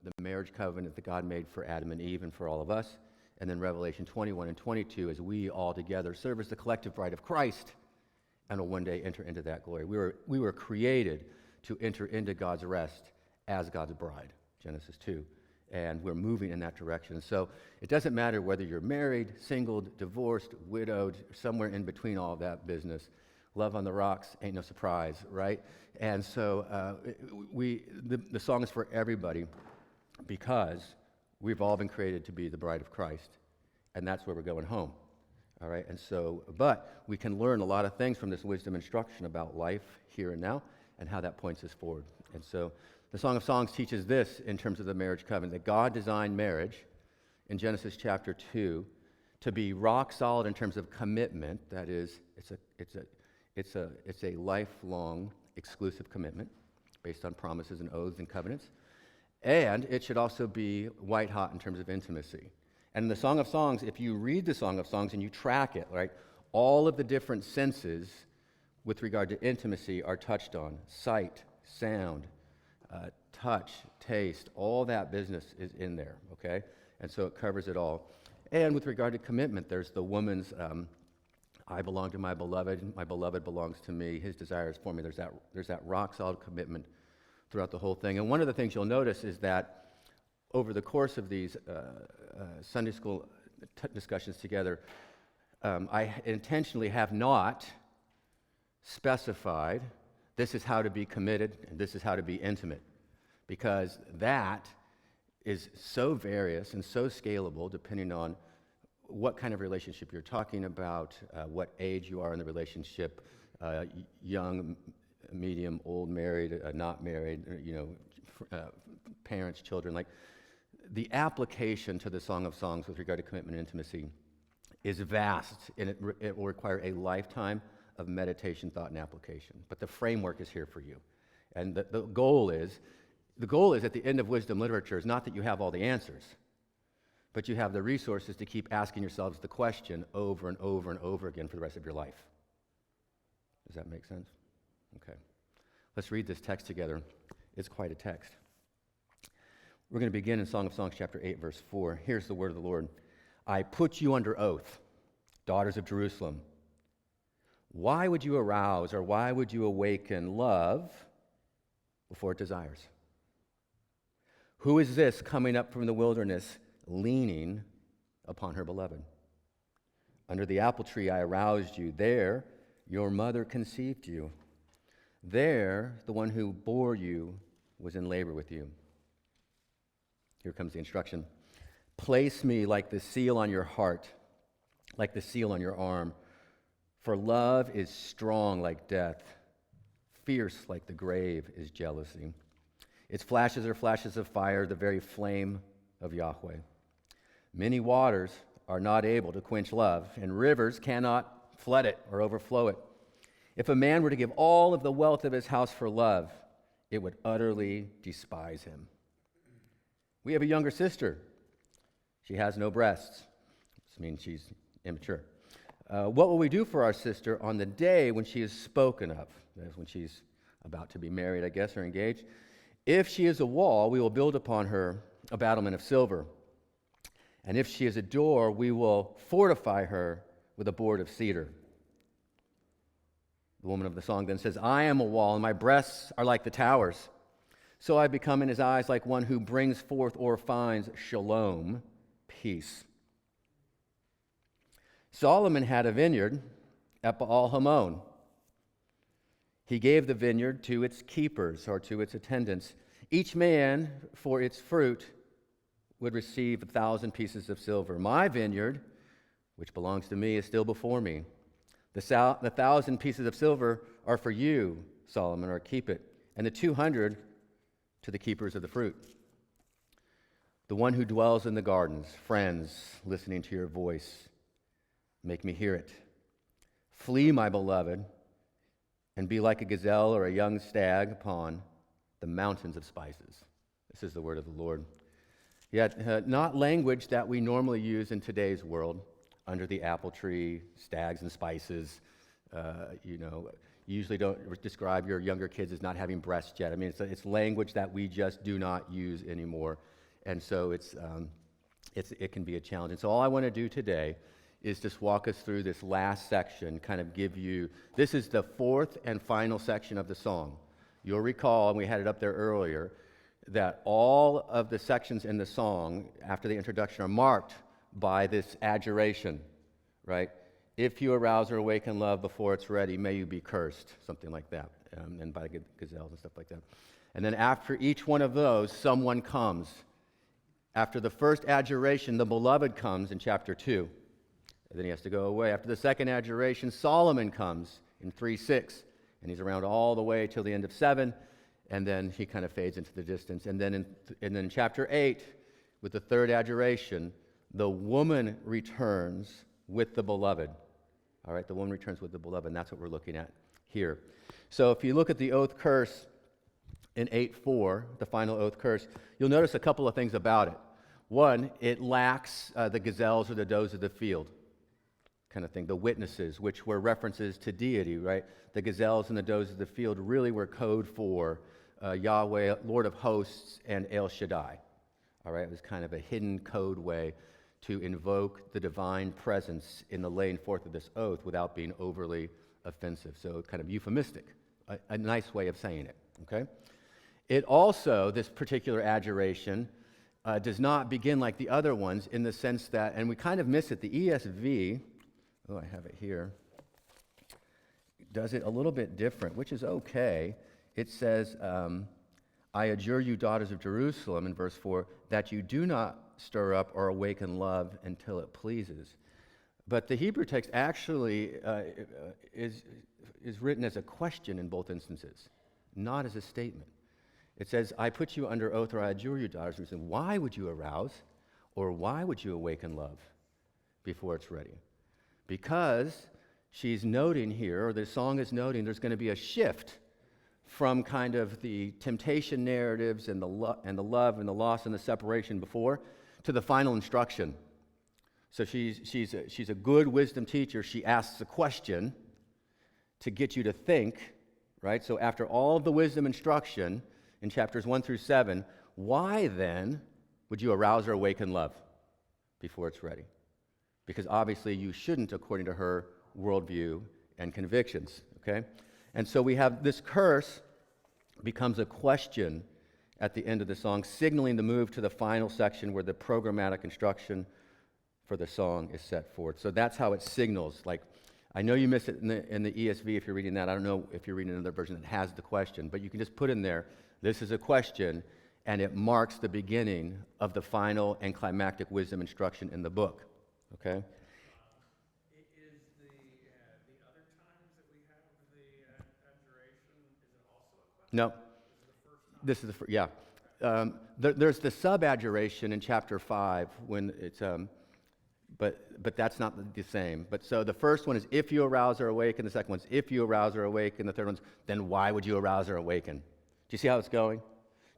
the marriage covenant that God made for Adam and Eve and for all of us. And then Revelation 21 and 22, as we all together serve as the collective bride of Christ and will one day enter into that glory. We were created to enter into God's rest as God's bride, Genesis 2. And we're moving in that direction. So it doesn't matter whether you're married, single, divorced, widowed, somewhere in between all of that business. Love on the rocks ain't no surprise, right? And so the song is for everybody because we've all been created to be the bride of Christ, and that's where we're going home, all right? And so, but we can learn a lot of things from this wisdom instruction about life here and now and how that points us forward. And so the Song of Songs teaches this in terms of the marriage covenant, that God designed marriage in Genesis chapter 2 to be rock solid in terms of commitment. That is, it's a lifelong exclusive commitment based on promises and oaths and covenants. And it should also be white hot in terms of intimacy. And in the Song of Songs, if you read the Song of Songs and you track it, right, all of the different senses with regard to intimacy are touched on. Sight, sound, touch, taste, all that business is in there, okay? And so it covers it all. And with regard to commitment, there's the woman's, I belong to my beloved belongs to me, his desires for me. There's that rock-solid commitment throughout the whole thing. And one of the things you'll notice is that over the course of these Sunday school discussions together, I intentionally have not specified this is how to be committed and this is how to be intimate, because that is so various and so scalable depending on what kind of relationship you're talking about, what age you are in the relationship, young, medium, old, married, not married, parents, children. Like, the application to the Song of Songs with regard to commitment and intimacy is vast, and it will require a lifetime of meditation, thought, and application. But the framework is here for you. And the goal is at the end of wisdom literature is not that you have all the answers, but you have the resources to keep asking yourselves the question over and over and over again for the rest of your life. Does that make sense? Okay. Let's read this text together. It's quite a text. We're going to begin in Song of Songs chapter 8, verse 4. Here's the word of the Lord. I put you under oath, daughters of Jerusalem. Why would you arouse, or why would you awaken love before it desires? Who is this coming up from the wilderness, leaning upon her beloved? Under the apple tree I aroused you. There your mother conceived you. There the one who bore you was in labor with you. Here comes the instruction. Place me like the seal on your heart, like the seal on your arm. For love is strong like death, fierce like the grave is jealousy. Its flashes are flashes of fire, the very flame of Yahweh. Many waters are not able to quench love, and rivers cannot flood it or overflow it. If a man were to give all of the wealth of his house for love, it would utterly despise him. We have a younger sister. She has no breasts. This means she's immature. What will we do for our sister on the day when she is spoken of? That is when she's about to be married, I guess, or engaged. If she is a wall, we will build upon her a battlement of silver. And if she is a door, we will fortify her with a board of cedar. The woman of the song then says, I am a wall, and my breasts are like the towers. So I become in his eyes like one who brings forth or finds shalom, peace. Solomon had a vineyard at Baal Hamon. He gave the vineyard to its keepers or to its attendants. Each man for its fruit would receive 1,000 pieces of silver. My vineyard, which belongs to me, is still before me. The 1,000 pieces of silver are for you, Solomon, or keep it, and the 200 to the keepers of the fruit. The one who dwells in the gardens, friends, listening to your voice, make me hear it. Flee, my beloved, and be like a gazelle or a young stag upon the mountains of spices. This is the word of the Lord. Yet not language that we normally use in today's world, under the apple tree, stags and spices, You usually don't describe your younger kids as not having breasts yet. I mean, it's language that we just do not use anymore. And so it can be a challenge. And so all I want to do today is just walk us through this last section, kind of give you, this is the fourth and final section of the song. You'll recall, and we had it up there earlier, that all of the sections in the song after the introduction are marked by this adjuration, right? If you arouse or awaken love before it's ready, may you be cursed, something like that, and by gazelles and stuff like that. And then after each one of those, someone comes. After the first adjuration, the beloved comes in chapter 2. And then he has to go away. After the second adjuration, Solomon comes in 3:6, and he's around all the way till the end of 7, and then he kind of fades into the distance. And then in chapter 8, with the third adjuration, the woman returns with the beloved. All right, the woman returns with the beloved, and that's what we're looking at here. So if you look at the oath curse in 8:4, the final oath curse, you'll notice a couple of things about it. One, it lacks the gazelles or the does of the field kind of thing, the witnesses, which were references to deity, right? The gazelles and the does of the field really were code for Yahweh, Lord of hosts, and El Shaddai. All right, it was kind of a hidden code way to invoke the divine presence in the laying forth of this oath without being overly offensive. So kind of euphemistic, a nice way of saying it, okay? It also, this particular adjuration, does not begin like the other ones in the sense that, and we kind of miss it, the ESV, oh, I have it here, does it a little bit different, which is okay. It says, I adjure you, daughters of Jerusalem, in verse 4, that you do not stir up or awaken love until it pleases. But the Hebrew text actually is written as a question in both instances, not as a statement. It says, I put you under oath, or I adjure you, daughters of Jerusalem. Why would you arouse, or why would you awaken love before it's ready? Because she's noting here, or the song is noting, there's going to be a shift from kind of the temptation narratives and the love and the loss and the separation before to the final instruction. So she's a good wisdom teacher. She asks a question to get you to think, right? So after all of the wisdom instruction in chapters 1 through 7, why then would you arouse or awaken love before it's ready? Because obviously you shouldn't, according to her worldview and convictions, okay? And so we have this curse becomes a question at the end of the song, signaling the move to the final section where the programmatic instruction for the song is set forth. So that's how it signals. Like, I know you miss it in the ESV if you're reading that. I don't know if you're reading another version that has the question, but you can just put in there, this is a question, and it marks the beginning of the final and climactic wisdom instruction in the book, okay? Is the other times that we have the adjuration, is it also a question? No. This is the first, yeah. There's the sub-adjuration in chapter 5 when it's, but that's not the same. But so the first one is if you arouse or awaken. The second one's if you arouse or awaken. The third one's then why would you arouse or awaken? Do you see how it's going? Do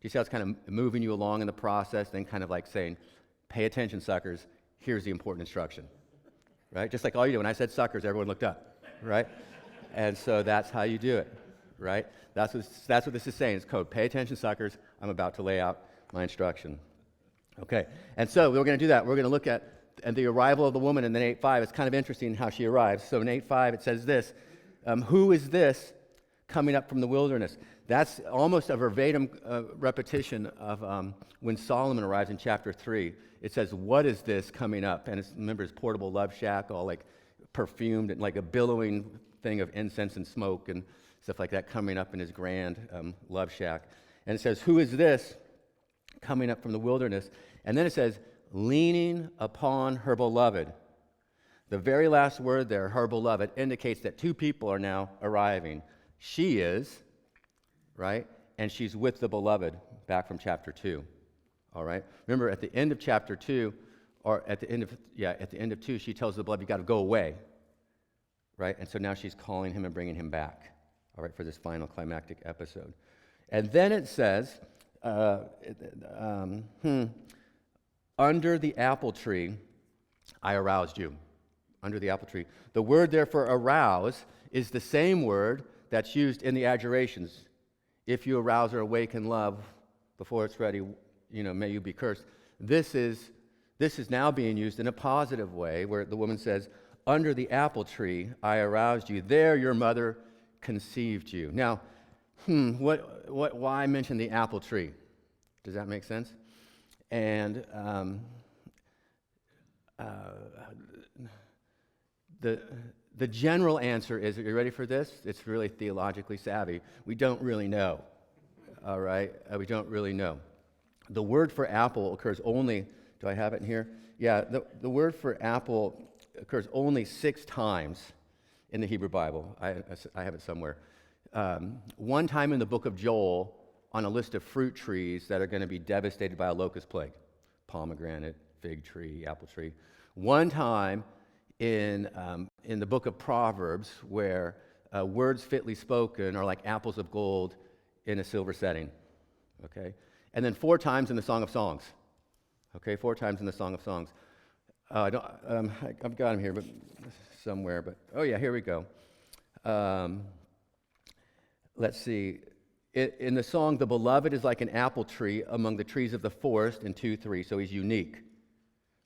you see how it's kind of moving you along in the process, then kind of like saying, pay attention, suckers, here's the important instruction, right? Just like all you do. When I said suckers, everyone looked up, right? And so that's how you do it, right? That's what this is saying. It's code. Pay attention, suckers. I'm about to lay out my instruction. Okay, and so we're going to do that. We're going to look at the arrival of the woman in then 8:5. It's kind of interesting how she arrives. So in 8:5 it says this, who is this coming up from the wilderness? That's almost a verbatim repetition of when Solomon arrives in chapter 3. It says, what is this coming up? And remember his portable love shack, all like perfumed and like a billowing thing of incense and smoke and stuff like that coming up in his grand love shack. And it says, who is this coming up from the wilderness? And then it says, leaning upon her beloved. The very last word there, her beloved, indicates that two people are now arriving. She is, right? And she's with the beloved, back from chapter 2. All right? Remember, at the end of chapter 2, or at the end of 2, she tells the beloved, you got to go away. Right? And so now she's calling him and bringing him back, all right, for this final climactic episode. And then it says, under the apple tree, I aroused you. Under the apple tree. The word there for arouse is the same word that's used in the adjurations. If you arouse or awaken love before it's ready, may you be cursed. This is now being used in a positive way, where the woman says, under the apple tree I aroused you. There your mother conceived you. Now, why mention the apple tree? Does that make sense? And the general answer is, are you ready for this? It's really theologically savvy. We don't really know. All right? We don't really know. The word for apple occurs only, do I have it in here? Yeah, the word for apple occurs only 6 times in the Hebrew Bible. I have it somewhere. One time in the book of Joel on a list of fruit trees that are going to be devastated by a locust plague. Pomegranate, fig tree, apple tree. One time in the book of Proverbs where words fitly spoken are like apples of gold in a silver setting. Okay? And then 4 times in the Song of Songs. Okay, 4 times in the Song of Songs. I've got them here, but somewhere. But oh yeah, here we go. Let's see. In the song, the beloved is like an apple tree among the trees of the forest in 2:3. So he's unique,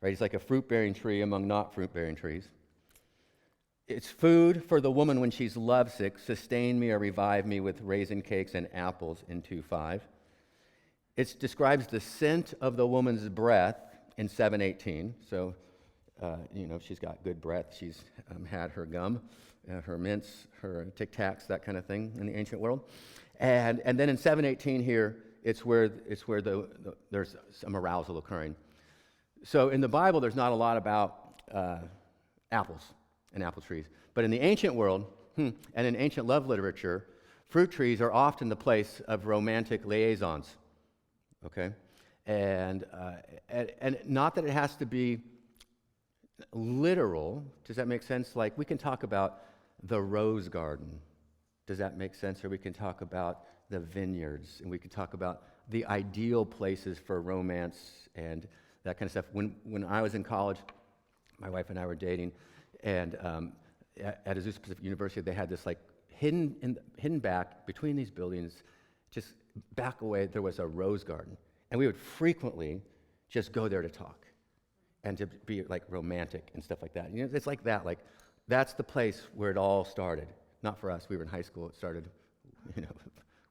right? He's like a fruit-bearing tree among not fruit-bearing trees. It's food for the woman when she's lovesick. Sustain me or revive me with raisin cakes and apples in 2:5. It describes the scent of the woman's breath in 7:18. So, she's got good breath. She's had her gum, her mints, her Tic Tacs, that kind of thing in the ancient world. And then in 7:18 here, it's where there's some arousal occurring. So in the Bible, there's not a lot about apples and apple trees. But in the ancient world, and in ancient love literature, fruit trees are often the place of romantic liaisons. Okay? And not that it has to be literal. Does that make sense? Like, we can talk about the rose garden. Does that make sense? Or we can talk about the vineyards, and we can talk about the ideal places for romance and that kind of stuff. When I was in college, my wife and I were dating, and at Azusa Pacific University, they had this like hidden back between these buildings, just back away, there was a rose garden. And we would frequently just go there to talk and to be like romantic and stuff like that. It's like that. Like, that's the place where it all started. Not for us. We were in high school. It started,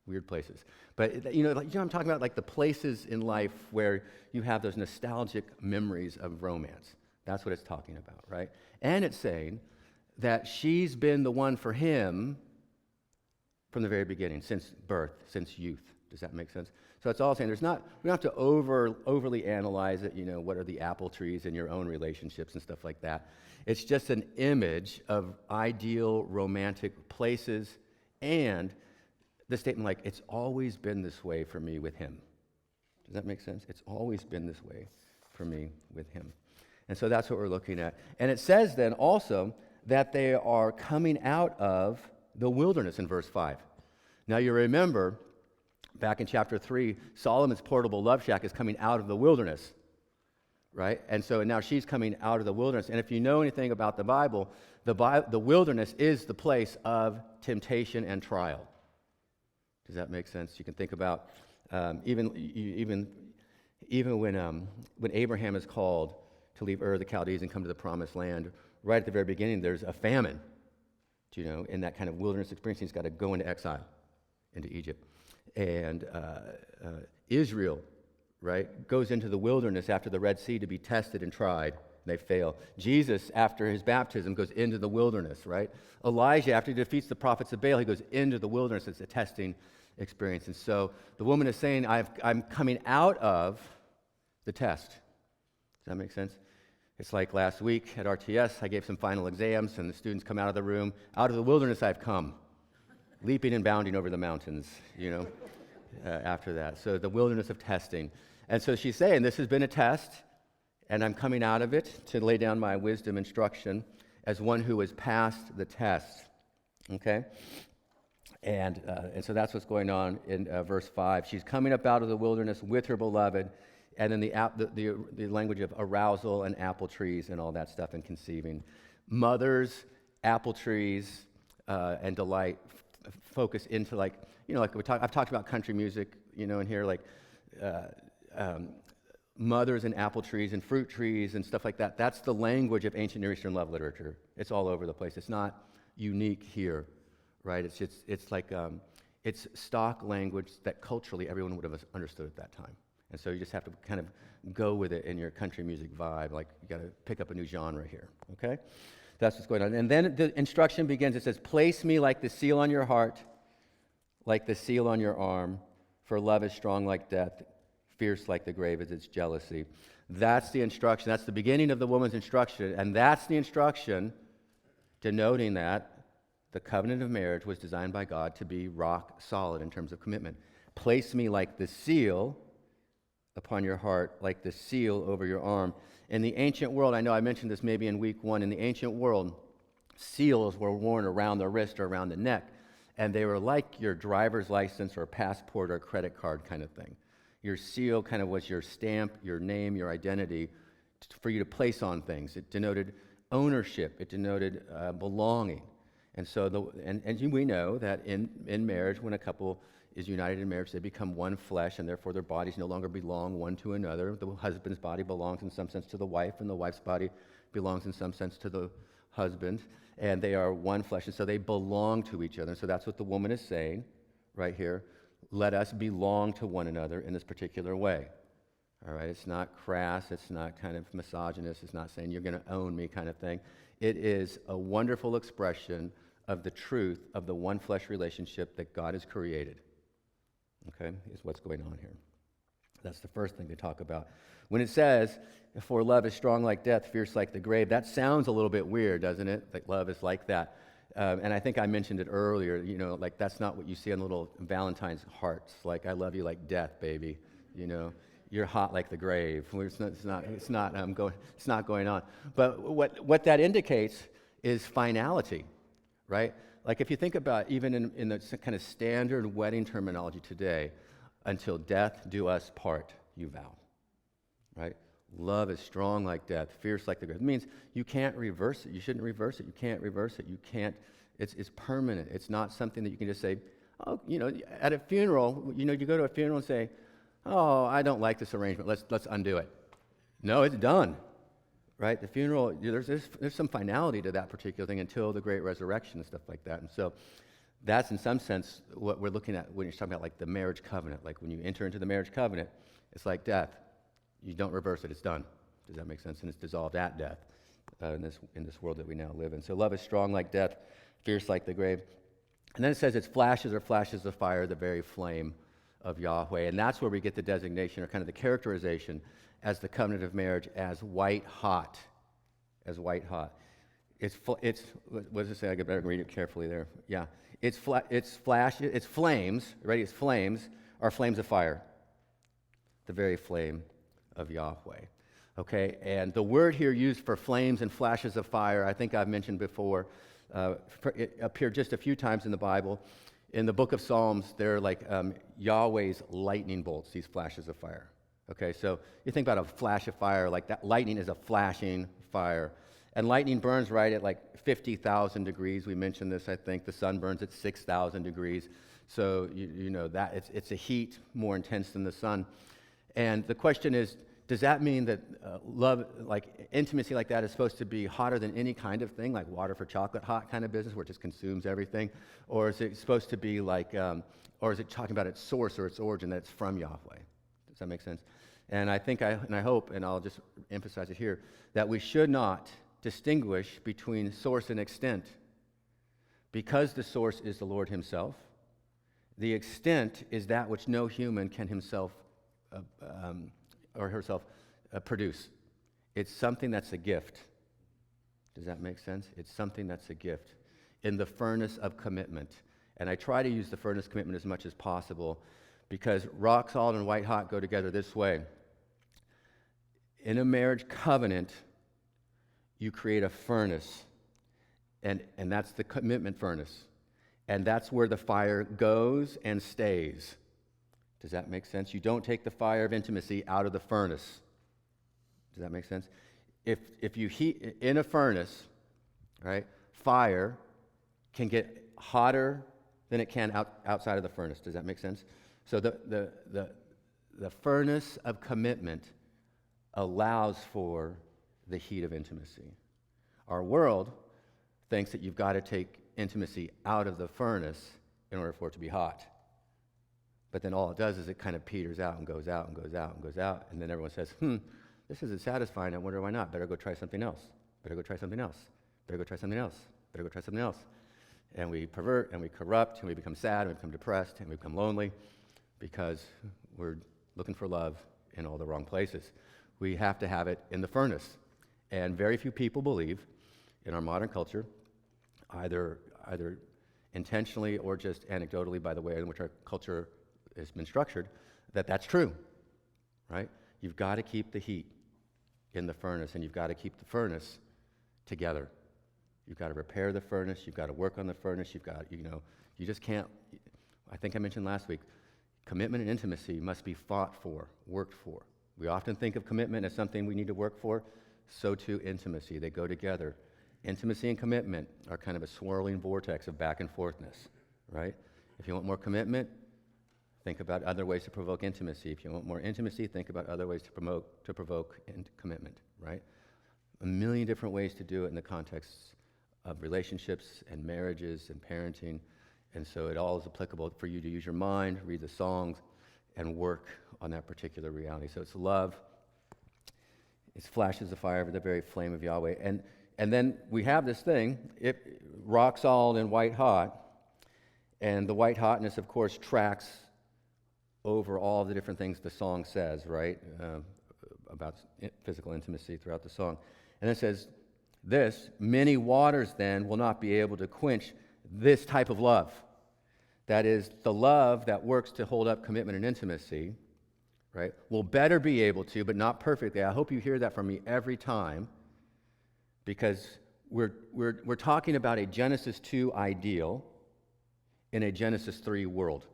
weird places. But, I'm talking about, like the places in life where you have those nostalgic memories of romance. That's what it's talking about, right? And it's saying that she's been the one for him from the very beginning, since birth, since youth. Does that make sense? So it's all saying we don't have to overly analyze it, what are the apple trees in your own relationships and stuff like that. It's just an image of ideal romantic places, and the statement like, it's always been this way for me with him. Does that make sense? It's always been this way for me with him. And so that's what we're looking at. And it says then also that they are coming out of the wilderness in verse 5. Now you remember, back in chapter 3, Solomon's portable love shack is coming out of the wilderness, right? And so now she's coming out of the wilderness. And if you know anything about the Bible, the wilderness is the place of temptation and trial. Does that make sense? You can think about even when Abraham is called to leave Ur of the Chaldees and come to the Promised Land, right at the very beginning, there's a famine. In that kind of wilderness experience, he's got to go into exile, into Egypt. And Israel, right, goes into the wilderness after the Red Sea to be tested and tried. They fail. Jesus, after his baptism, goes into the wilderness, right? Elijah, after he defeats the prophets of Baal, he goes into the wilderness. It's a testing experience. And so the woman is saying, I'm coming out of the test. Does that make sense? It's like last week at RTS, I gave some final exams, and the students come out of the room. Out of the wilderness I've come, leaping and bounding over the mountains, after that. So the wilderness of testing. And so she's saying, this has been a test, and I'm coming out of it to lay down my wisdom instruction as one who has passed the test. Okay? And so that's what's going on in verse 5. She's coming up out of the wilderness with her beloved, and then the language of arousal and apple trees and all that stuff and conceiving. Mothers, apple trees, and delight focus into like, like I've talked about country music, in here, like uh, um, mothers and apple trees and fruit trees and stuff like that. That's the language of ancient Near Eastern love literature. It's all over the place. It's not unique here, right? It's like, it's stock language that culturally everyone would have understood at that time. And so you just have to kind of go with it in your country music vibe. Like, you got to pick up a new genre here, okay? That's what's going on. And then the instruction begins. It says, place me like the seal on your heart, like the seal on your arm, for love is strong like death, fierce like the grave is its jealousy. That's the instruction. That's the beginning of the woman's instruction. And that's the instruction denoting that the covenant of marriage was designed by God to be rock solid in terms of commitment. Place me like the seal upon your heart, like the seal over your arm. In the ancient world, I know I mentioned this maybe in week 1, in the ancient world, seals were worn around the wrist or around the neck, and they were like your driver's license or passport or credit card kind of thing. Your seal kind of was your stamp, your name, your identity for you to place on things. It denoted ownership. It denoted belonging. And so, we know that in marriage, when a couple is united in marriage, they become one flesh, and therefore their bodies no longer belong one to another. The husband's body belongs in some sense to the wife, and the wife's body belongs in some sense to the husband, and they are one flesh, and so they belong to each other. So that's what the woman is saying right here. Let us belong to one another in this particular way. All right, it's not crass, it's not kind of misogynist, it's not saying you're going to own me kind of thing. It is a wonderful expression of the truth of the one flesh relationship that God has created. Okay, is what's going on here. That's the first thing to talk about. When it says, for love is strong like death, fierce like the grave, that sounds a little bit weird, doesn't it? Like love is like that. And I think I mentioned it earlier, like that's not what you see on little Valentine's hearts. Like, I love you like death, baby. You're hot like the grave. It's not going on. But what that indicates is finality, right? Like, if you think about even in the kind of standard wedding terminology today, until death do us part, you vow, right? Love is strong like death, fierce like the grave. It means you can't reverse it. You shouldn't reverse it. You can't reverse it. You can't. It's permanent. It's not something that you can just say, oh, at a funeral, you go to a funeral and say, oh, I don't like this arrangement. Let's undo it. No, it's done. Right? The funeral, there's some finality to that particular thing until the great resurrection and stuff like that. And so that's in some sense what we're looking at when you're talking about like the marriage covenant. Like when you enter into the marriage covenant, it's like death. You don't reverse it. It's done. Does that make sense? And it's dissolved at death in this world that we now live in. So love is strong like death, fierce like the grave. And then it says it's flashes of fire, the very flame of Yahweh. And that's where we get the designation or kind of the characterization as the covenant of marriage as white hot. As white hot. It's what does it say? I better read it carefully there. Yeah. It's flames, ready? It's flames are flames of fire. The very flame of Yahweh. Okay, and the word here used for flames and flashes of fire, I think I've mentioned before, it appeared just a few times in the Bible. In the book of Psalms, they're like Yahweh's lightning bolts, these flashes of fire. Okay, so you think about a flash of fire, like that lightning is a flashing fire. And lightning burns right at like 50,000 degrees. We mentioned this, I think. The sun burns at 6,000 degrees. So you know that it's a heat more intense than the sun. And the question is, does that mean that love, like intimacy like that is supposed to be hotter than any kind of thing, like water for chocolate hot kind of business where it just consumes everything? Or is it supposed to be like, or is it talking about its source or its origin, that it's from Yahweh? Does that make sense? And I think, and I hope, and I'll just emphasize it here, that we should not distinguish between source and extent. Because the source is the Lord himself, the extent is that which no human can himself or herself produce. It's something that's a gift. Does that make sense? It's something that's a gift in the furnace of commitment. And I try to use the furnace of commitment as much as possible because rock solid and white hot go together this way. In a marriage covenant, you create a furnace, and that's the commitment furnace. And that's where the fire goes and stays. Does that make sense? You don't take the fire of intimacy out of the furnace. Does that make sense? If you heat in a furnace, right, fire can get hotter than it can outside of the furnace. Does that make sense? So the furnace of commitment allows for the heat of intimacy. Our world thinks that you've got to take intimacy out of the furnace in order for it to be hot. But then all it does is it kind of peters out and goes out and goes out and goes out, and then everyone says, this isn't satisfying, I wonder why not. Better go try something else. Better go try something else. Better go try something else. Better go try something else. And we pervert, and we corrupt, and we become sad, and we become depressed, and we become lonely because we're looking for love in all the wrong places. We have to have it in the furnace. And very few people believe in our modern culture, either intentionally or just anecdotally by the way in which our culture has been structured, that that's true, right? You've got to keep the heat in the furnace, and you've got to keep the furnace together. You've got to repair the furnace. You've got to work on the furnace. You've got, you just can't, I think I mentioned last week, commitment and intimacy must be fought for, worked for. We often think of commitment as something we need to work for. So too intimacy. They go together. Intimacy and commitment are kind of a swirling vortex of back and forthness, right? If you want more commitment, think about other ways to provoke intimacy. If you want more intimacy, think about other ways to provoke commitment, right? A million different ways to do it in the context of relationships and marriages and parenting. And so it all is applicable for you to use your mind, read the songs, and work on that particular reality. So it's love. It's flashes of fire of the very flame of Yahweh. And then we have this thing, rock solid and white hot. And the white hotness, of course, tracks over all the different things the song says, right? About physical intimacy throughout the song. And it says, many waters then will not be able to quench this type of love. That is, the love that works to hold up commitment and intimacy, right, will better be able to, but not perfectly. I hope you hear that from me every time, because we're talking about a Genesis 2 ideal in a Genesis 3 world.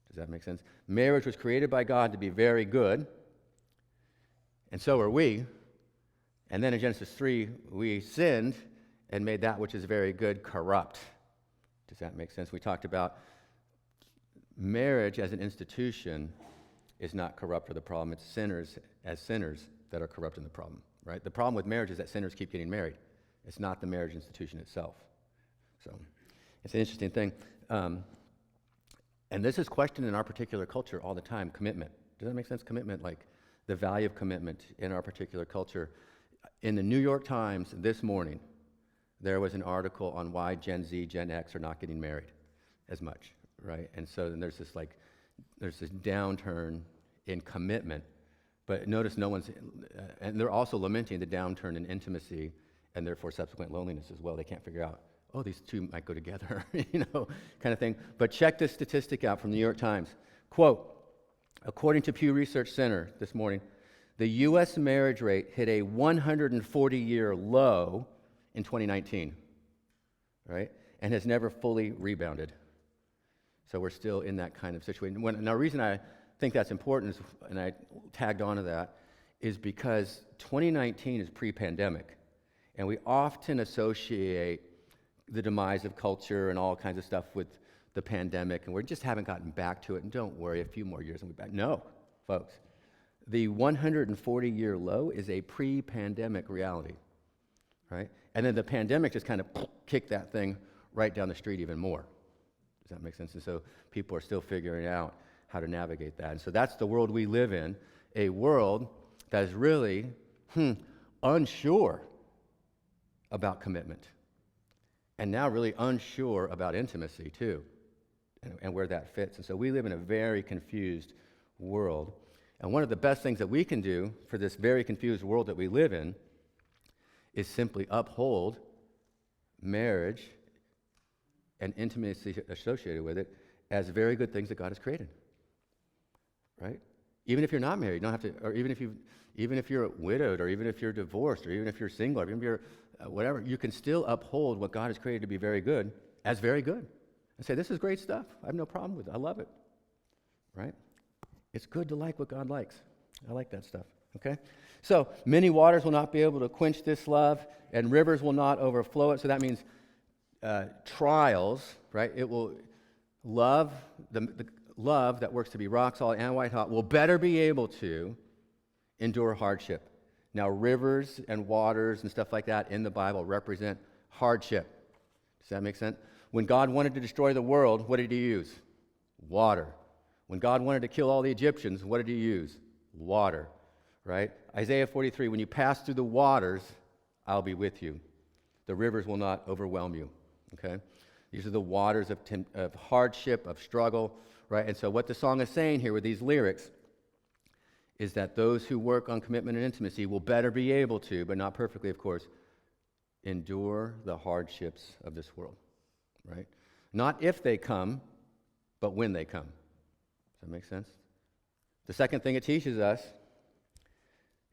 Does that make sense? Marriage was created by God to be very good, and so are we. And then in Genesis 3, we sinned and made that which is very good corrupt. Does that make sense? We talked about marriage as an institution is not corrupt or the problem. It's sinners as sinners that are corrupt in the problem, right? The problem with marriage is that sinners keep getting married. It's not the marriage institution itself. So it's an interesting thing. And this is questioned in our particular culture all the time, commitment. Does that make sense? Commitment, like the value of commitment in our particular culture. In the New York Times this morning, there was an article on why Gen Z, Gen X are not getting married as much, right? And so then there's this downturn in commitment, but notice no one's, and they're also lamenting the downturn in intimacy and therefore subsequent loneliness as well. They can't figure out, these two might go together, kind of thing. But check this statistic out from the New York Times. Quote, according to Pew Research Center this morning, the U.S. marriage rate hit a 140-year low in 2019, right? And has never fully rebounded. So we're still in that kind of situation. Now, the reason I think that's important, is, and I tagged onto that, is because 2019 is pre-pandemic. And we often associate the demise of culture and all kinds of stuff with the pandemic, and we just haven't gotten back to it. And don't worry, a few more years and we'll be back. No, folks. The 140-year low is a pre-pandemic reality, right? And then the pandemic just kind of kicked that thing right down the street even more. Does that make sense? And so people are still figuring out how to navigate that. And so that's the world we live in, a world that is really unsure about commitment, and now really unsure about intimacy too, and where that fits. And so we live in a very confused world. And one of the best things that we can do for this very confused world that we live in is simply uphold marriage and intimacy associated with it as very good things that God has created, right? Even if you're not married, you don't have to, or even if you're widowed, or even if you're divorced, or even if you're single, or even if you're whatever, you can still uphold what God has created to be very good as very good, and say, this is great stuff. I have no problem with it. I love it, right? It's good to like what God likes. I like that stuff, okay? So, many waters will not be able to quench this love, and rivers will not overflow it. So that means trials, right? love, the love that works to be rock solid and white hot will better be able to endure hardship. Now, rivers and waters and stuff like that in the Bible represent hardship. Does that make sense? When God wanted to destroy the world, what did he use? Water. When God wanted to kill all the Egyptians, what did he use? Water, right? Isaiah 43, when you pass through the waters, I'll be with you. The rivers will not overwhelm you, okay? These are the waters of hardship, of struggle, right? And so what the song is saying here with these lyrics is that those who work on commitment and intimacy will better be able to, but not perfectly, of course, endure the hardships of this world, right? Not if they come, but when they come. Does that make sense? The second thing it teaches us,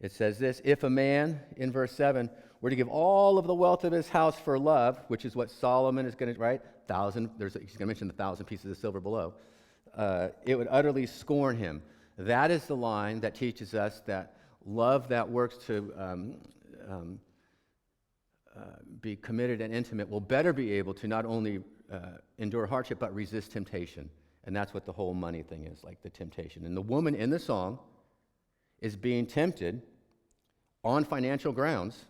it says this: if a man, in verse 7, were to give all of the wealth of his house for love, which is what Solomon is going to, right? He's going to mention the 1,000 pieces of silver below. It would utterly scorn him. That is the line that teaches us that love that works to be committed and intimate will better be able to not only endure hardship, but resist temptation. And that's what the whole money thing is, like the temptation. And the woman in the song is being tempted on financial grounds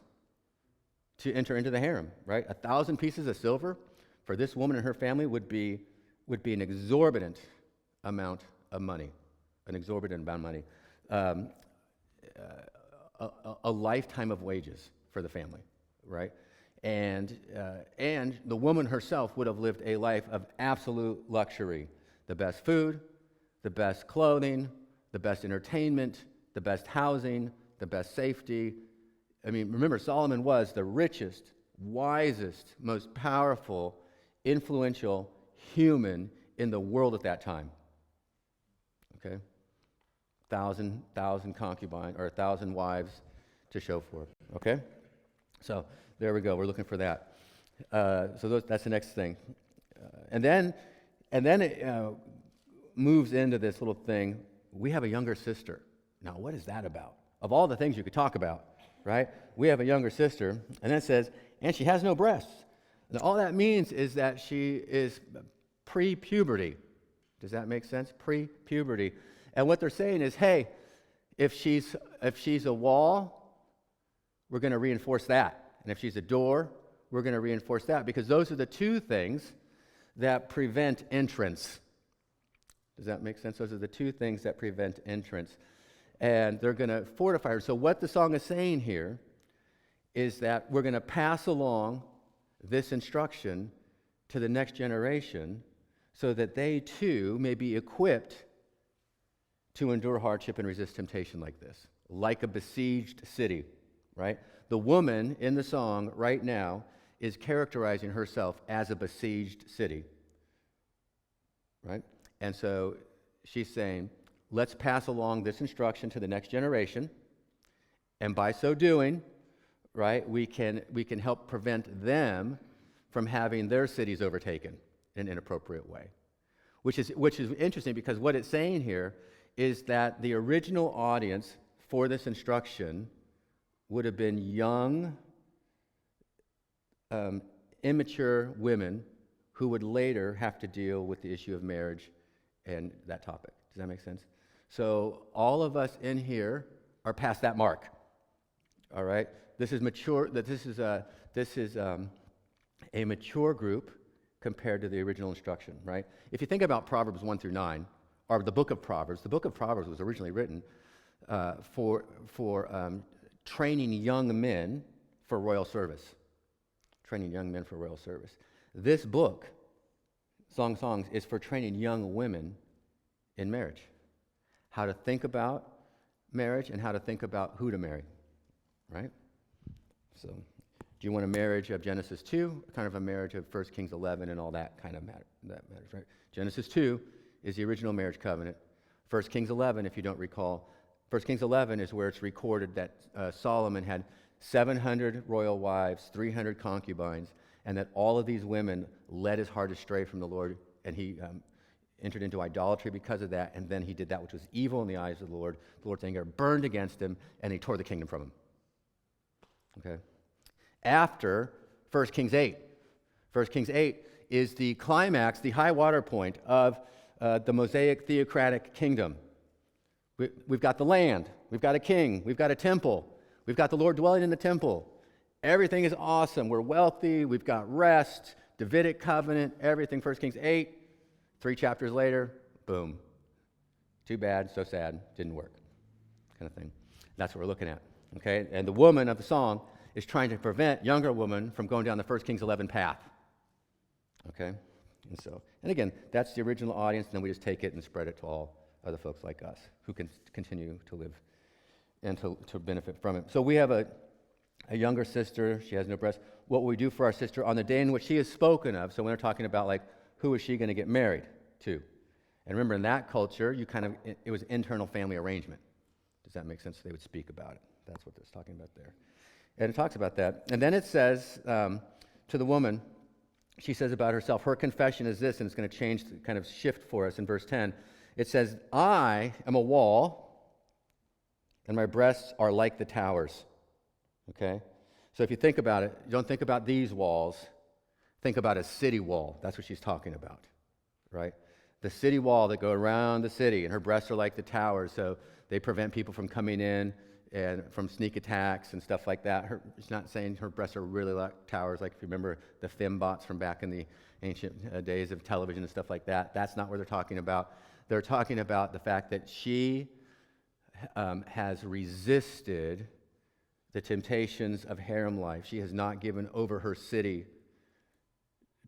to enter into the harem, right? 1,000 pieces of silver for this woman and her family would be an exorbitant amount of money. An exorbitant amount of money. A lifetime of wages for the family, right? And the woman herself would have lived a life of absolute luxury. The best food, the best clothing, the best entertainment, the best housing, the best safety. I mean, remember, Solomon was the richest, wisest, most powerful, influential human in the world at that time. Okay? 1,000 concubines, or 1,000 wives to show for. Okay? So there we go. We're looking for that. That's the next thing. And then it moves into this little thing. We have a younger sister. Now, what is that about? Of all the things you could talk about, right? We have a younger sister. And then it says, and she has no breasts. Now, all that means is that she is pre-puberty. Does that make sense? Pre-puberty. And what they're saying is, hey, if she's a wall, we're going to reinforce that. And if she's a door, we're going to reinforce that, because those are the two things that prevent entrance. Does that make sense? Those are the two things that prevent entrance. And they're going to fortify her. So what the song is saying here is that we're going to pass along this instruction to the next generation so that they too may be equipped to endure hardship and resist temptation like this, like a besieged city, right? The woman in the song right now is characterizing herself as a besieged city, right? And so she's saying, let's pass along this instruction to the next generation, and by so doing, right, we can help prevent them from having their cities overtaken in an inappropriate way, which is interesting, because what it's saying here is that the original audience for this instruction would have been young, immature women who would later have to deal with the issue of marriage and that topic. Does that make sense? So all of us in here are past that mark. All right? This is mature. This is a mature group compared to the original instruction, right? If you think about Proverbs 1 through 9, or the book of Proverbs was originally written for training young men for royal service. Training young men for royal service. This book, Song of Songs, is for training young women in marriage. How to think about marriage and how to think about who to marry, right? So, do you want a marriage of Genesis 2, kind of a marriage of 1 Kings 11 and all that kind of matters, right? Genesis 2 is the original marriage covenant. 1 Kings 11, if you don't recall, 1 Kings 11 is where it's recorded that Solomon had 700 royal wives, 300 concubines, and that all of these women led his heart astray from the Lord, and he entered into idolatry because of that, and then he did that which was evil in the eyes of the Lord. The Lord's anger burned against him, and he tore the kingdom from him. Okay? After 1 Kings 8. 1 Kings 8 is the climax, the high water point of the Mosaic theocratic kingdom. We've got the land, we've got a king, we've got a temple, we've got the Lord dwelling in the temple. Everything is awesome. We're wealthy, we've got rest, Davidic covenant, everything. 1 Kings 8, 3 chapters later, boom. Too bad, so sad, didn't work, kind of thing. That's what we're looking at, okay? And the woman of the song is trying to prevent younger women from going down the 1 Kings 11 path, okay? And again, that's the original audience, and then we just take it and spread it to all other folks like us who can continue to live and to benefit from it. So we have a younger sister. She has no breasts. What will we do for our sister on the day in which she is spoken of? So when they're talking about, like, who is she going to get married to? And remember, in that culture, it was internal family arrangement. Does that make sense? They would speak about it. That's what it's talking about there. And it talks about that. And then it says to the woman, she says about herself, her confession is this, and it's going to change, kind of shift for us in verse 10. It says, I am a wall, and my breasts are like the towers. Okay? So if you think about it, you don't think about these walls. Think about a city wall. That's what she's talking about, right? The city wall that go around the city, and her breasts are like the towers, so they prevent people from coming in and from sneak attacks and stuff like that. It's not saying her breasts are really like towers, like if you remember the fembots from back in the ancient days of television and stuff like that. That's not what they're talking about. They're talking about the fact that she has resisted the temptations of harem life. She has not given over her city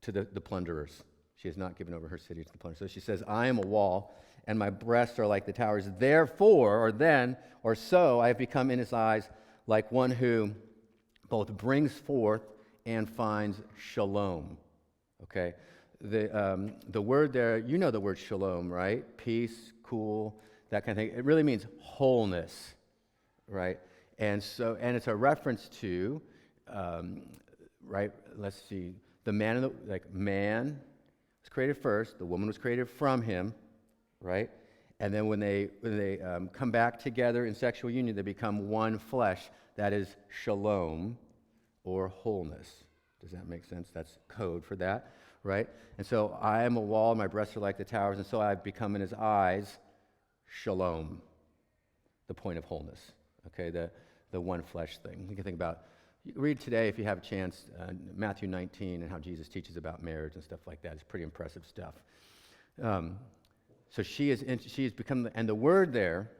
to the plunderers. She has not given over her city to the plunderers. So she says, I am a wall, and my breasts are like the towers. Therefore, or then, or so, I have become in his eyes like one who both brings forth and finds shalom. Okay? The word there, you know the word shalom, right? Peace, cool, that kind of thing. It really means wholeness, right? And it's a reference to, right? Let's see, the man, man was created first. The woman was created from him, right? And then when they come back together in sexual union, they become one flesh. That is shalom, or wholeness. Does that make sense? That's code for that, right? And so I am a wall, my breasts are like the towers, and so I've become in his eyes shalom, the point of wholeness, okay, the one flesh thing. You can think about, read today if you have a chance, Matthew 19 and how Jesus teaches about marriage and stuff like that. It's pretty impressive stuff. So she has become, and the word there,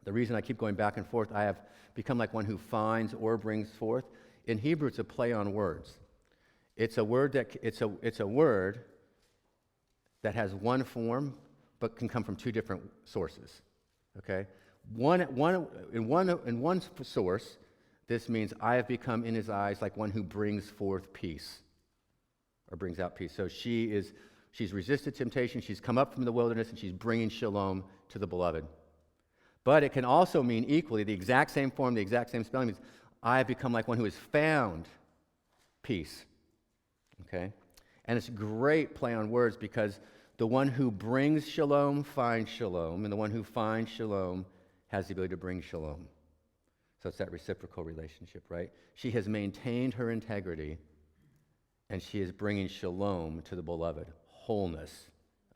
the reason I keep going back and forth, I have become like one who finds or brings forth. In Hebrew, it's a play on words. It's a word that has one form, but can come from two different sources. Okay, in one source, this means I have become in his eyes like one who brings forth peace, or brings out peace. So she's resisted temptation. She's come up from the wilderness, and she's bringing shalom to the beloved. But it can also mean equally the exact same form, the exact same spelling means I have become like one who has found peace. Okay? And it's a great play on words because the one who brings shalom finds shalom, and the one who finds shalom has the ability to bring shalom. So it's that reciprocal relationship, right? She has maintained her integrity, and she is bringing shalom to the beloved. Wholeness,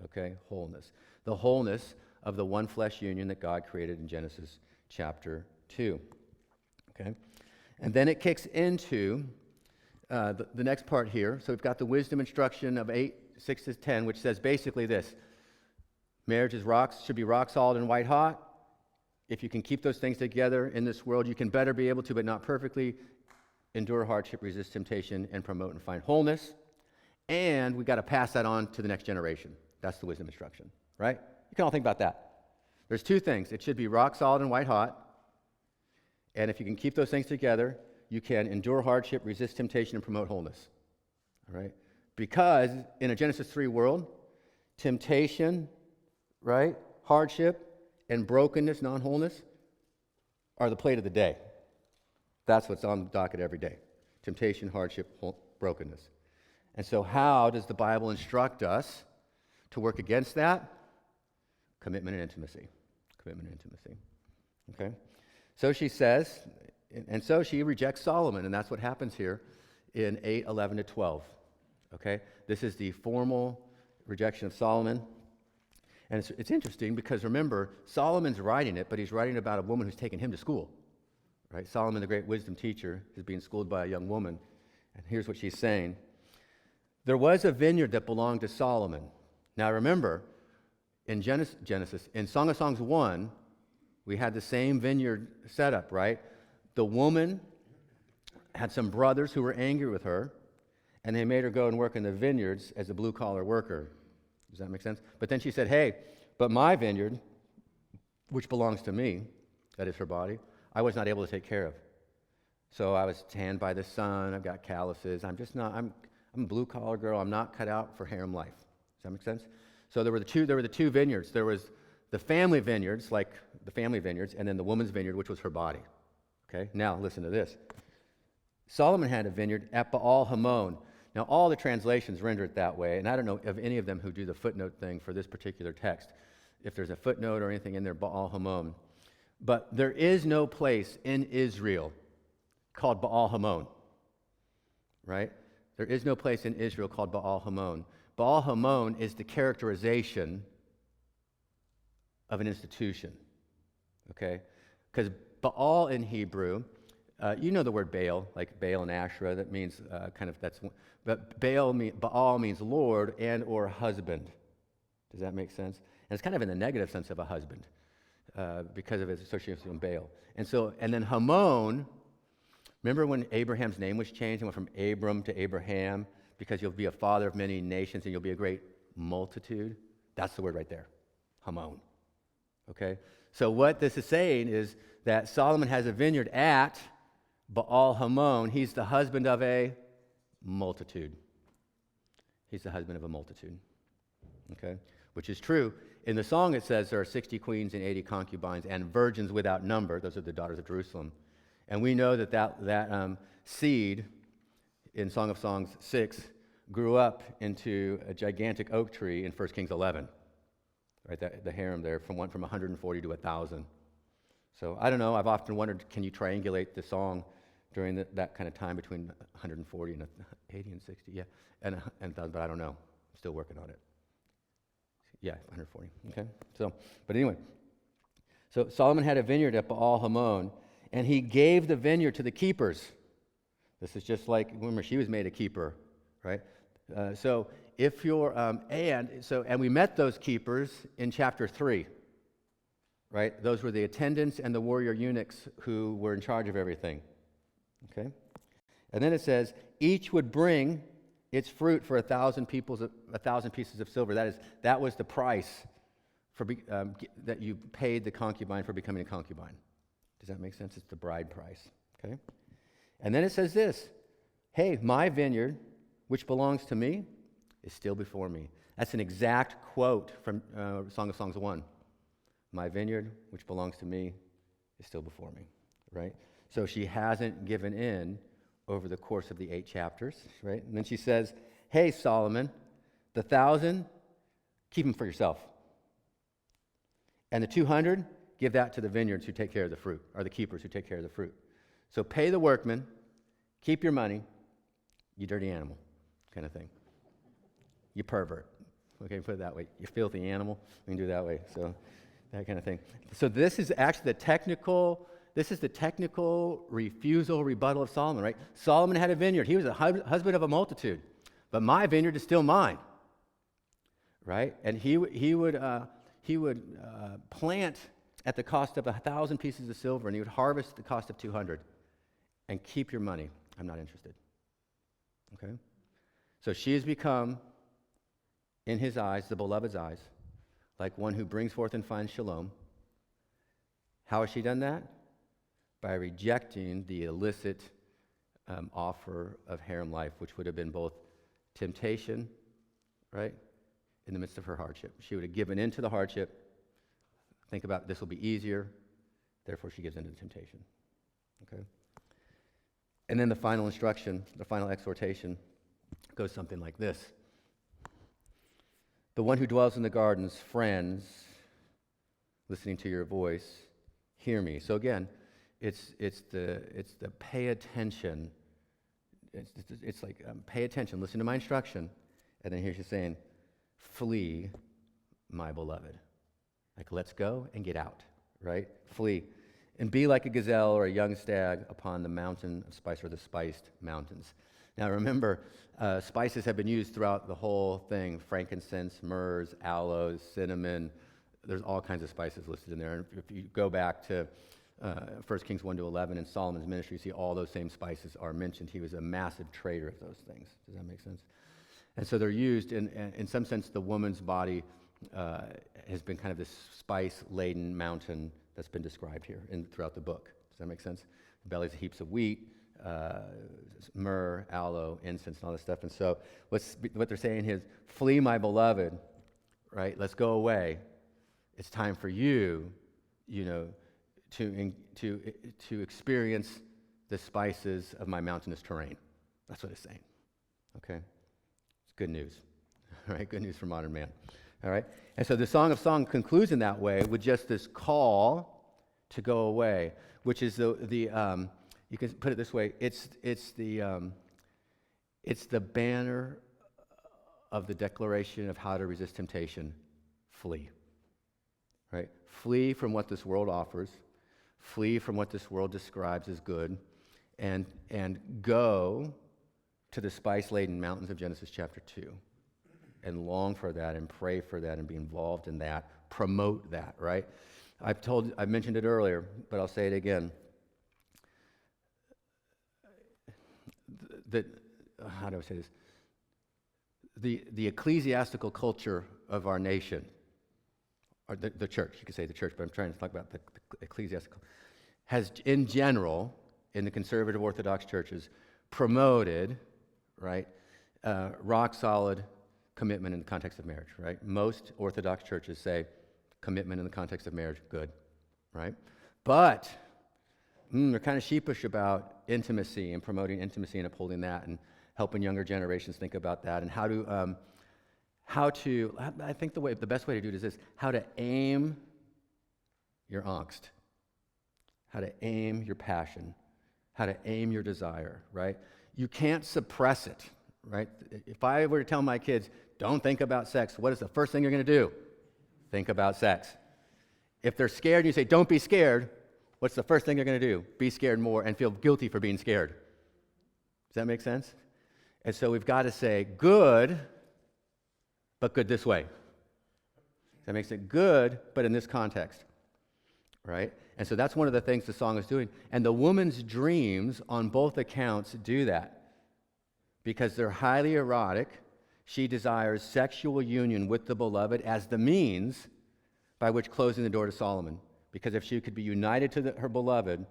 okay? Wholeness. The wholeness of the one flesh union that God created in Genesis chapter 2, okay? And then it kicks into the next part here. So we've got the wisdom instruction of 8:6-10, which says basically this: marriage should be rock solid and white hot. If you can keep those things together in this world, you can better be able to, but not perfectly, endure hardship, resist temptation, and promote and find wholeness. And we've got to pass that on to the next generation. That's the wisdom instruction, right? You can all think about that. There's two things. It should be rock solid and white hot. And if you can keep those things together, you can endure hardship, resist temptation, and promote wholeness. All right? Because in a Genesis 3 world, temptation, right, hardship, and brokenness, non-wholeness, are the plate of the day. That's what's on the docket every day. Temptation, hardship, brokenness. And so how does the Bible instruct us to work against that? Commitment and intimacy. Commitment and intimacy. Okay? So she says, and so she rejects Solomon, and that's what happens here in 8:11-12. Okay? This is the formal rejection of Solomon. And it's interesting because remember, Solomon's writing it, but he's writing about a woman who's taken him to school. Right? Solomon, the great wisdom teacher, is being schooled by a young woman. And here's what she's saying. There was a vineyard that belonged to Solomon. Now remember, in Genesis, in Song of Songs 1, we had the same vineyard setup, right? The woman had some brothers who were angry with her, and they made her go and work in the vineyards as a blue-collar worker. Does that make sense? But then she said, hey, but my vineyard, which belongs to me, that is her body, I was not able to take care of. So I was tanned by the sun, I've got calluses, I'm a blue-collar girl, I'm not cut out for harem life. Does that make sense? So there were the two vineyards. There was the family vineyards, like the family vineyards, and then the woman's vineyard, which was her body. Okay? Now, listen to this. Solomon had a vineyard at Baal Hamon. Now, all the translations render it that way, and I don't know of any of them who do the footnote thing for this particular text, if there's a footnote or anything in there, Baal Hamon. But there is no place in Israel called Baal Hamon, right? There is no place in Israel called Baal Hamon. Baal Hamon is the characterization of an institution, okay? Because Baal in Hebrew, you know the word Baal, like Baal and Asherah, that means but Baal means Lord and or husband. Does that make sense? And it's kind of in the negative sense of a husband because of its association with Baal. And then Hamon, remember when Abraham's name was changed and went from Abram to Abraham? Because you'll be a father of many nations and you'll be a great multitude. That's the word right there, Hamon. Okay? So what this is saying is that Solomon has a vineyard at Baal Hamon. He's the husband of a multitude. He's the husband of a multitude. Okay? Which is true. In the song it says there are 60 queens and 80 concubines and virgins without number. Those are the daughters of Jerusalem. And we know that seed in Song of Songs 6 grew up into a gigantic oak tree in 1 Kings 11. Right, the harem there went from 140 to 1,000. So I don't know, I've often wondered, can you triangulate the song during that kind of time between 140 and 80 and 60? Yeah, and 1,000, but I don't know. I'm still working on it. Yeah, 140, okay? But anyway, so Solomon had a vineyard at Baal Hamon, and he gave the vineyard to the keepers. This is just like, remember, she was made a keeper, right? And we met those keepers in chapter 3, right? Those were the attendants and the warrior eunuchs who were in charge of everything, okay? And then it says, each would bring its fruit for 1,000 pieces of silver. That was the price for that you paid the concubine for becoming a concubine. Does that make sense? It's the bride price, okay? And then it says this, hey, my vineyard, which belongs to me, is still before me. That's an exact quote from Song of Songs 1. My vineyard, which belongs to me, is still before me, right? So she hasn't given in over the course of the 8 chapters, right? And then she says, hey, Solomon, the 1,000, keep them for yourself. And the 200, give that to the vineyards who take care of the fruit, or the keepers who take care of the fruit. So pay the workmen, keep your money, you dirty animal, kind of thing. You pervert. Okay, put it that way. You filthy animal. We can do it that way. So that kind of thing. So this is actually the technical refusal, rebuttal of Solomon, right? Solomon had a vineyard. He was a husband of a multitude. But my vineyard is still mine, right? And he would plant at the cost of 1,000 pieces of silver, and he would harvest at the cost of 200. And keep your money. I'm not interested. Okay? So she has become, in his eyes, the beloved's eyes, like one who brings forth and finds shalom. How has she done that? By rejecting the illicit offer of harem life, which would have been both temptation, right, in the midst of her hardship. She would have given in to the hardship. Think about this will be easier. Therefore, she gives in to the temptation. Okay? And then the final instruction, the final exhortation, goes something like this. The one who dwells in the gardens, friends, listening to your voice, hear me. So again, it's the pay attention it's like, pay attention, listen to my instruction. And then here she's saying, flee, my beloved. Like, let's go and get out, right? Flee. And be like a gazelle or a young stag upon the mountain of spice, or the spiced mountains. Now remember, spices have been used throughout the whole thing. Frankincense, myrrhs, aloes, cinnamon. There's all kinds of spices listed in there. And if you go back to 1 Kings 1 to 11 in Solomon's ministry, you see all those same spices are mentioned. He was a massive trader of those things. Does that make sense? And so they're used, in some sense, the woman's body has been kind of this spice-laden mountain that's been described here throughout the book. Does that make sense? The bellies of heaps of wheat, myrrh, aloe, incense, and all this stuff. And so what they're saying is, flee, my beloved, right? Let's go away. It's time for you, to experience the spices of my mountainous terrain. That's what it's saying. Okay? It's good news. All right? Good news for modern man. All right? And so the Song of Songs concludes in that way with just this call to go away, which is the you can put it this way, it's the banner of the declaration of how to resist temptation. Flee. Right? Flee from what this world offers. Flee from what this world describes as good, and go to the spice-laden mountains of Genesis chapter 2 and long for that and pray for that and be involved in that, promote that, right? I mentioned it earlier, but I'll say it again. How do I say this? The ecclesiastical culture of our nation, or the church, you could say the church, but I'm trying to talk about the ecclesiastical, has in general, in the conservative Orthodox churches, promoted, right, rock solid commitment in the context of marriage, right? Most Orthodox churches say commitment in the context of marriage, good, right? But they're kind of sheepish about intimacy and promoting intimacy and upholding that and helping younger generations think about that and how to, I think the best way to do it is this, how to aim your angst, how to aim your passion, how to aim your desire, right? You can't suppress it, right? If I were to tell my kids, don't think about sex, what is the first thing you're going to do? Think about sex. If they're scared and you say, don't be scared, what's the first thing they're going to do? Be scared more and feel guilty for being scared. Does that make sense? And so we've got to say, good, but good this way. That makes it good, but in this context, right? And so that's one of the things the song is doing. And the woman's dreams on both accounts do that. Because they're highly erotic, she desires sexual union with the beloved as the means by which closing the door to Solomon. Because if she could be united to her beloved,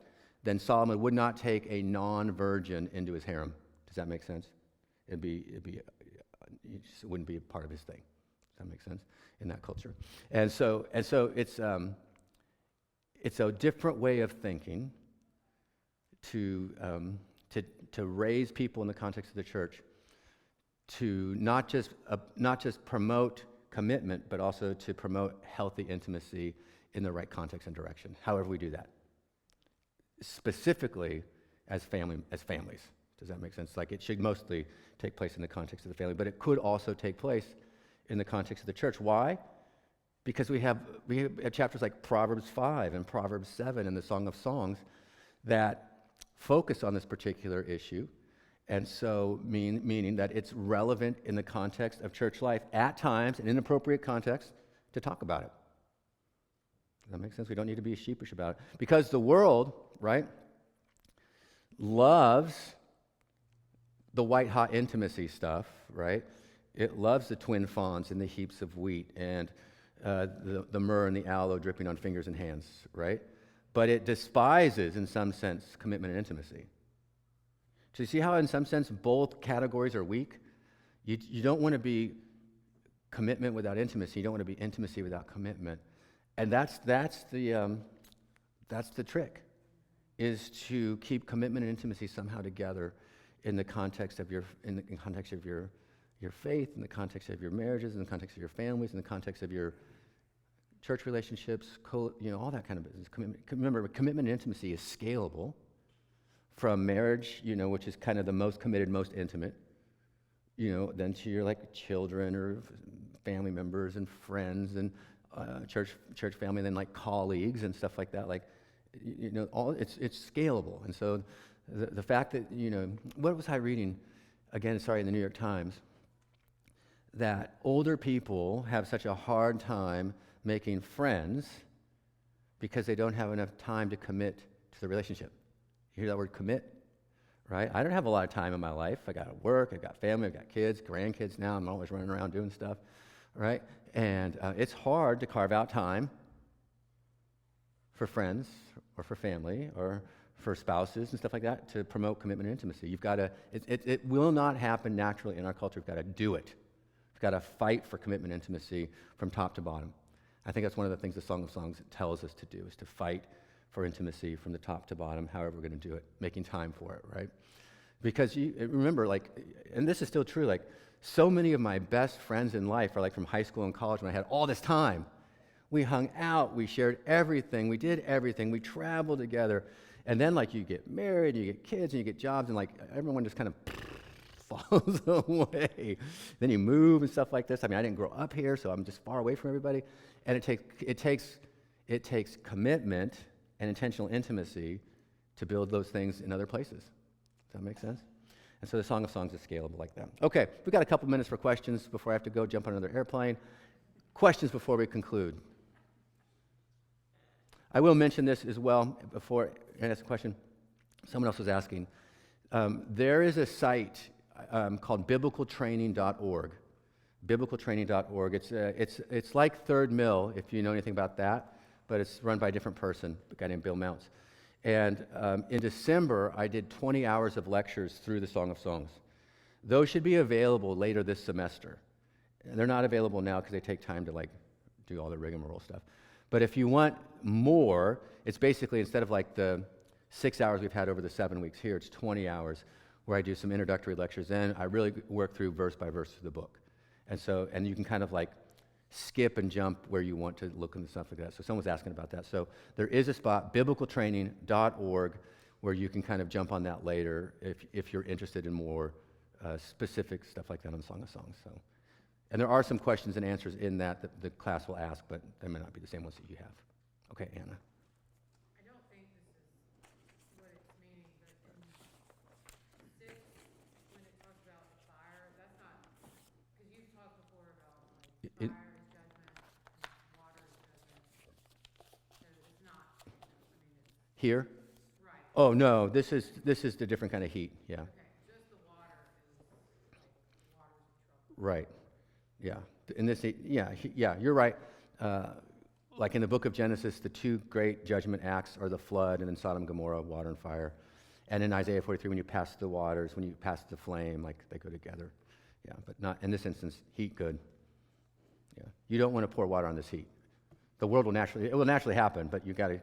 then Solomon would not take a non-virgin into his harem. Does that make sense? It wouldn't be a part of his thing. Does that make sense? In that culture. And so it's a different way of thinking to raise people in the context of the church to not just promote commitment, but also to promote healthy intimacy in the right context and direction. However we do that, specifically as families. Does that make sense? Like, it should mostly take place in the context of the family, but it could also take place in the context of the church. Why? Because we have chapters like Proverbs 5 and Proverbs 7 and the Song of Songs that focus on this particular issue, and so meaning that it's relevant in the context of church life at times, in inappropriate context, to talk about it. Does that make sense? We don't need to be sheepish about it. Because the world, right, loves the white-hot intimacy stuff, right? It loves the twin fawns and the heaps of wheat and the myrrh and the aloe dripping on fingers and hands, right? But it despises, in some sense, commitment and intimacy. So you see how, in some sense, both categories are weak? You don't want to be commitment without intimacy. You don't want to be intimacy without commitment. And that's the trick, is to keep commitment and intimacy somehow together in the context of your faith, in the context of your marriages, in the context of your families, in the context of your church relationships, all that kind of business. Remember, commitment and intimacy is scalable from marriage, which is kind of the most committed, most intimate, then to your like children or family members and friends and church family, and then like colleagues and stuff like that. Like, all it's scalable. And so the fact that, what was I reading? Again, sorry, in the New York Times, that older people have such a hard time making friends because they don't have enough time to commit to the relationship. You hear that word, commit? Right? I don't have a lot of time in my life. I got work, I got family, I got kids, grandkids now. I'm always running around doing stuff, right? And it's hard to carve out time for friends or for family or for spouses and stuff like that to promote commitment and intimacy. You've got to, it will not happen naturally in our culture. We've got to do it. We've got to fight for commitment and intimacy from top to bottom. I think that's one of the things the Song of Songs tells us to do, is to fight for intimacy from the top to bottom, however we're going to do it, making time for it, right? Because you remember, like, and this is still true, like, so many of my best friends in life are like from high school and college when I had all this time. We hung out, we shared everything, we did everything, we traveled together. And then, like, you get married, you get kids, and you get jobs, and, like, everyone just kind of falls away. Then you move and stuff like this. I mean, I didn't grow up here, so I'm just far away from everybody. And it takes commitment and intentional intimacy to build those things in other places. Does that make sense? And so the Song of Songs is scalable like that. Okay, we've got a couple minutes for questions before I have to go jump on another airplane. Questions before we conclude? I will mention this as well before I ask a question. Someone else was asking. There is a site called biblicaltraining.org. Biblicaltraining.org. It's like Third Mill, if you know anything about that, but it's run by a different person, a guy named Bill Mounts. And in December, I did 20 hours of lectures through the Song of Songs. Those should be available later this semester. And they're not available now because they take time to like do all the rigmarole stuff. But if you want more, it's basically, instead of like the 6 hours we've had over the 7 weeks here, it's 20 hours where I do some introductory lectures. Then I really work through verse by verse through the book. And you can kind of like skip and jump where you want to look and stuff like that. So someone's asking about that. So there is a spot, biblicaltraining.org, where you can kind of jump on that later if you're interested in more specific stuff like that on the Song of Songs. So, and there are some questions and answers in that the class will ask, but they may not be the same ones that you have. Okay, Anna. I don't think this is what it's meaning, but in 6, when it talks about fire, that's not, because you've talked before about like fire is judgment and water is judgment. So it's not, it's, Here? right. Oh, no, this is the different kind of heat, yeah. Okay, just the water is like, water's in trouble. Right, yeah. In this, you're right. Like in the book of Genesis, the two great judgment acts are the flood and then Sodom and Gomorrah, water and fire. And in Isaiah 43, when you pass the waters, when you pass the flame, like they go together. Yeah, but not in this instance, heat good. Yeah, you don't want to pour water on this heat. The world will naturally happen, but you got to,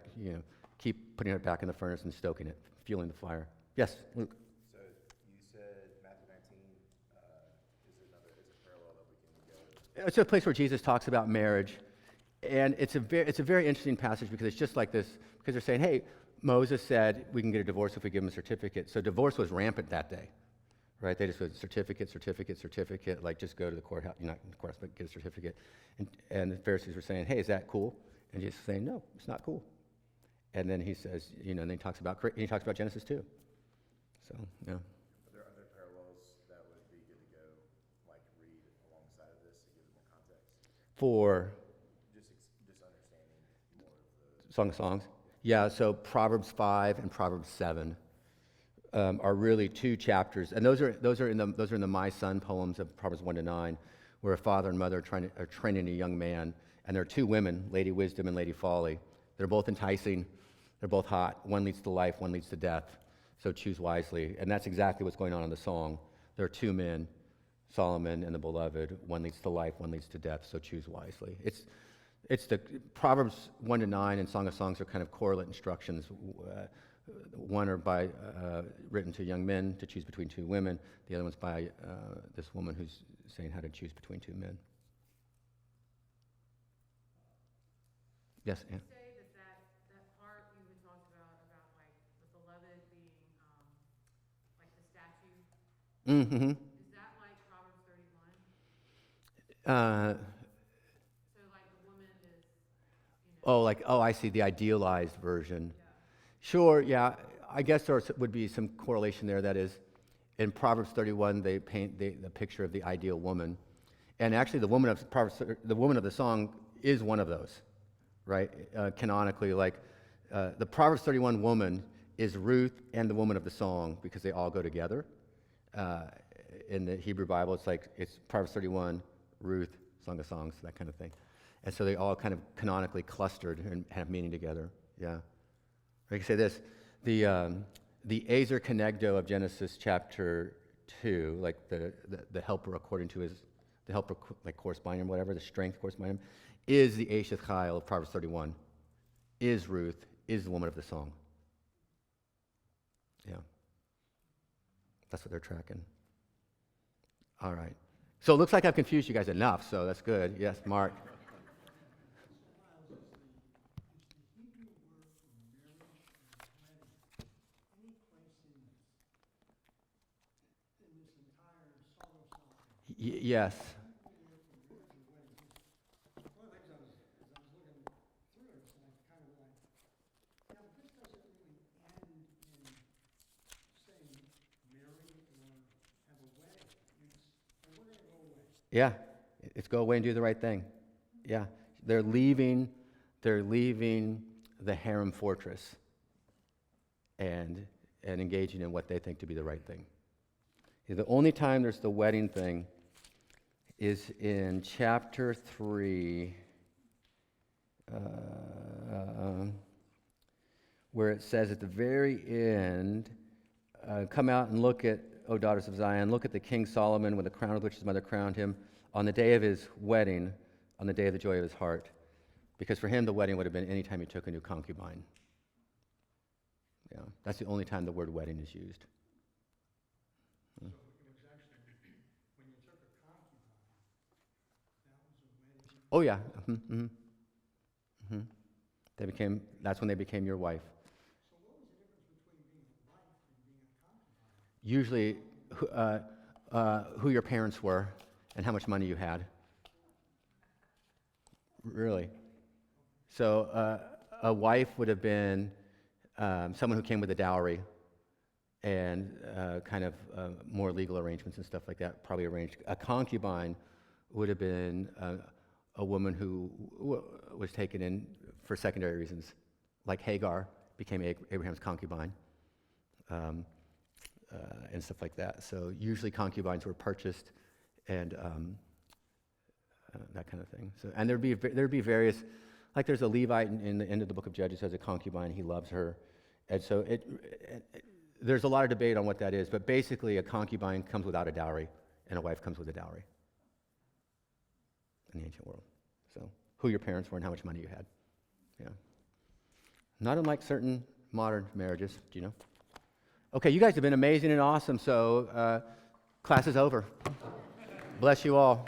keep putting it back in the furnace and stoking it, fueling the fire. Yes, Luke. So you said Matthew 19 is a parallel that we can go. It's a place where Jesus talks about marriage, and it's a very interesting passage because it's just like this, because they're saying, hey, Moses said we can get a divorce if we give him a certificate. So divorce was rampant that day, right? They just go certificate, like just go to the courthouse, not the courthouse, but get a certificate. And the Pharisees were saying, hey, is that cool? And Jesus is saying, no, it's not cool. And then he says, and then he talks about Genesis 2. So, yeah. Are there other parallels that would be good to go, like read alongside of this to give it more context? For Just understanding more of the Song of Songs? Yeah, so Proverbs 5 and Proverbs 7 are really two chapters. And those are in the My Son poems of Proverbs 1 to 9, where a father and mother are training a young man. And there are two women, Lady Wisdom and Lady Folly. They're both enticing. They're both hot. One leads to life, one leads to death. So choose wisely. And that's exactly what's going on in the song. There are two men, Solomon and the beloved. One leads to life, one leads to death. So choose wisely. It's the Proverbs 1 to 9 and Song of Songs are kind of correlate instructions. One are written to young men to choose between two women. The other one's by this woman who's saying how to choose between two men. Yes, Anne? Say that part you had talked about like the beloved being Mm-hmm. Is that like Proverbs 31? So like the woman is, I see the idealized version. yeah. Sure, yeah. I guess there would be some correlation there. That is, in Proverbs 31, they paint the picture of the ideal woman, and actually, the woman of the woman of the song is one of those, right? Canonically, like the Proverbs 31 woman is Ruth and the woman of the song because they all go together. Uh, in the Hebrew Bible, it's Proverbs 31, Ruth, Song of Songs, that kind of thing, and so they all kind of canonically clustered and have meaning together. Yeah. I can say this, the Ezer Kenegdo of Genesis chapter 2, like the helper according to his, the helper like corresponding him, whatever, the strength corresponding him, is the Asheth Chayil of Proverbs 31, is Ruth, is the woman of the song. Yeah. That's what they're tracking. All right. So it looks like I've confused you guys enough, so that's good. Yes, Mark. Yes. One of the things as I was looking through it, it's like kind of like, yeah, but this doesn't really end in saying marry or have a wedding. And we're gonna go away. Yeah. It's go away and do the right thing. Yeah. They're leaving the harem fortress and engaging in what they think to be the right thing. The only time there's the wedding thing is in chapter 3, where it says at the very end, come out and look at, O daughters of Zion, look at the King Solomon with the crown with which his mother crowned him on the day of his wedding, on the day of the joy of his heart. Because for him, the wedding would have been any time he took a new concubine. Yeah, that's the only time the word wedding is used. So it was actually, when you took a concubine, that was a wedding. Oh, yeah. That's when they became your wife. So what was the difference between being a wife and being a concubine? Usually, who your parents were and how much money you had. Really. So a wife would have been someone who came with a dowry and kind of more legal arrangements and stuff like that, probably arranged. A concubine would have been a woman who was taken in for secondary reasons, like Hagar became Abraham's concubine, and stuff like that. So usually concubines were purchased and that kind of thing. So, and there'd be various, like there's a Levite in the end of the book of Judges who has a concubine. He loves her, and so there's a lot of debate on what that is. But basically, a concubine comes without a dowry, and a wife comes with a dowry in the ancient world. So, who your parents were and how much money you had. Yeah. Not unlike certain modern marriages. Do you know? Okay, you guys have been amazing and awesome. So, class is over. Bless you all.